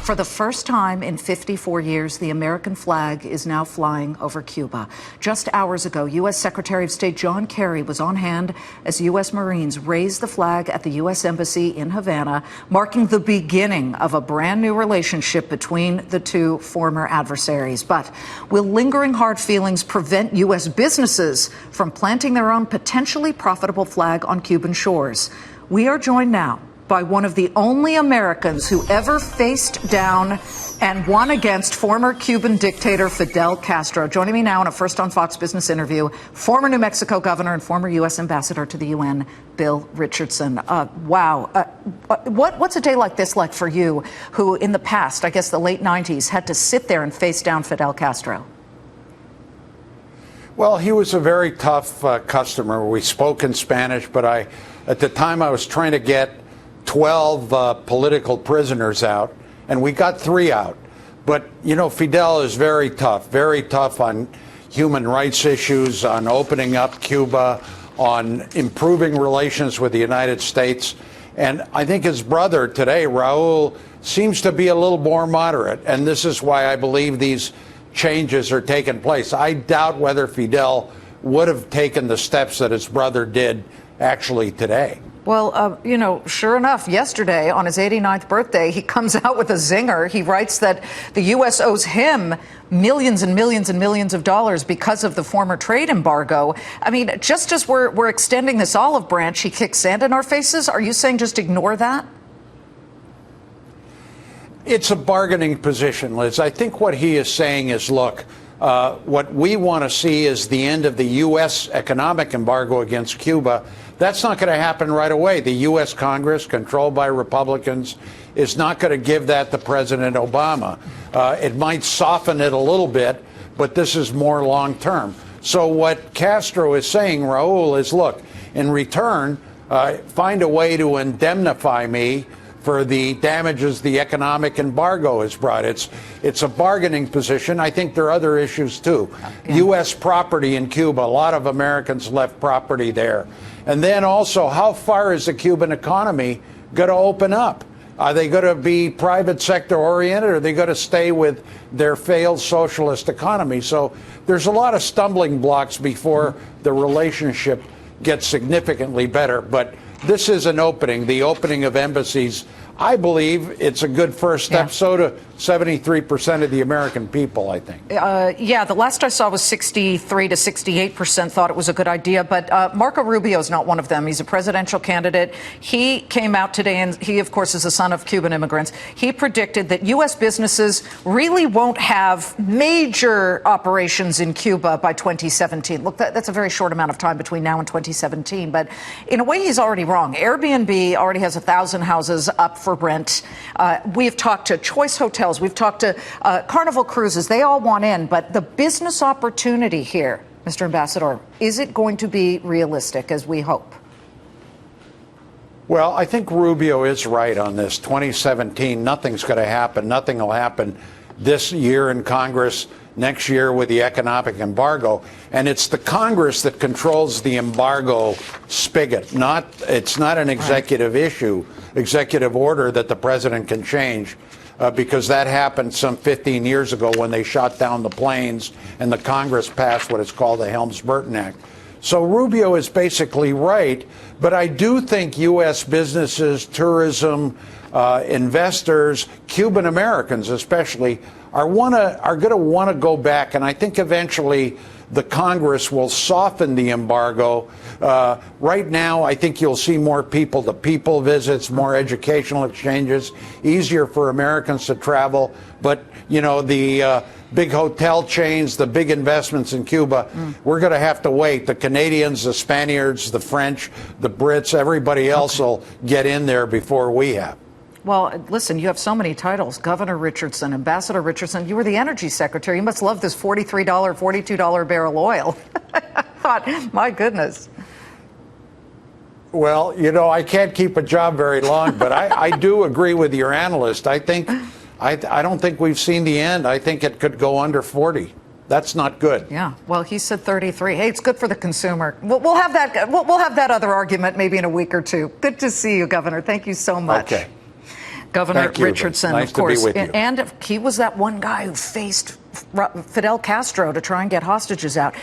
For the first time in 54 years, the American flag is now flying over Cuba. Just hours ago, U.S. Secretary of State John Kerry was on hand as U.S. Marines raised the flag at the U.S. Embassy in Havana, marking the beginning of a brand new relationship between the two former adversaries. But will lingering hard feelings prevent U.S. businesses from planting their own potentially profitable flag on Cuban shores? We are joined now by one of the only Americans who ever faced down and won against former Cuban dictator Fidel Castro. Joining me now in a First on Fox Business interview, former New Mexico governor and former U.S. ambassador to the UN, Bill Richardson. Wow. What's a day like this like for you, who in the past, I guess the late 90s, had to sit there and face down Fidel Castro? Well, he was a very tough customer. We spoke in Spanish, but at the time I was trying to get 12 political prisoners out, and we got 3 out. But, you know, Fidel is very tough on human rights issues, on opening up Cuba, on improving relations with the United States. And I think his brother today, Raul, seems to be a little more moderate. And this is why I believe these changes are taking place. I doubt whether Fidel would have taken the steps that his brother did actually today. Well, you know, sure enough, yesterday on his 89th birthday, he comes out with a zinger. He writes that the U.S. owes him millions and millions and millions of dollars because of the former trade embargo. I mean, just as we're extending this olive branch, he kicks sand in our faces. Are you saying just ignore that? It's a bargaining position, Liz. I think what he is saying is, look, what we want to see is the end of the U.S. economic embargo against Cuba. That's not going to happen right away. The U.S. Congress, controlled by Republicans, is not going to give that to President Obama. It might soften it a little bit, but this is more long term. So what Castro is saying, Raul, is, look, in return, find a way to indemnify me for the damages the economic embargo has brought. It's a bargaining position. I think there are other issues, too. Yeah. U.S. property in Cuba, a lot of Americans left property there. And then also, how far is the Cuban economy going to open up? Are they going to be private sector oriented, or are they going to stay with their failed socialist economy? So there's a lot of stumbling blocks before the relationship gets significantly better. But this is an opening, the opening of embassies. I believe it's a good first step. Yeah. So do 73% of the American people, I think. Yeah, the last I saw was 63 to 68% thought it was a good idea. But Marco Rubio is not one of them. He's a presidential candidate. He came out today, and he, of course, is the son of Cuban immigrants. He predicted that U.S. businesses really won't have major operations in Cuba by 2017. Look, that's a very short amount of time between now and 2017. But in a way, he's already wrong. Airbnb already has 1,000 houses up for rent. We've talked to Choice Hotels. We've talked to Carnival Cruises. They all want in. But the business opportunity here, Mr. Ambassador, is it going to be realistic as we hope? Well, I think Rubio is right on this. 2017, nothing's going to happen. Nothing will happen this year in Congress, next year with the economic embargo. And it's the Congress that controls the embargo spigot. It's not an executive issue, executive order that the president can change. Because that happened some 15 years ago when they shot down the planes and the Congress passed what is called the Helms-Burton Act. So Rubio is basically right, but I do think U.S. businesses, tourism, investors, Cuban Americans especially, are going to want to go back, and I think eventually the Congress will soften the embargo. Right now, I think you'll see more people-to-people visits, more educational exchanges, easier for Americans to travel. But, you know, the big hotel chains, the big investments in Cuba, we're going to have to wait. The Canadians, the Spaniards, the French, the Brits, everybody else will get in there before we have. Well, listen, you have so many titles. Governor Richardson, Ambassador Richardson. You were the energy secretary. You must love this $43, $42 barrel oil. I thought, my goodness. Well, you know, I can't keep a job very long, but I do agree with your analyst. I don't think we've seen the end. I think it could go under 40. That's not good. Yeah. Well, he said 33. Hey, it's good for the consumer. We'll have that. We'll have that other argument maybe in a week or two. Good to see you, Governor. Thank you so much. Okay. Governor Thank you. Richardson, Nice of course. to be with you. And he was that one guy who faced Fidel Castro to try and get hostages out.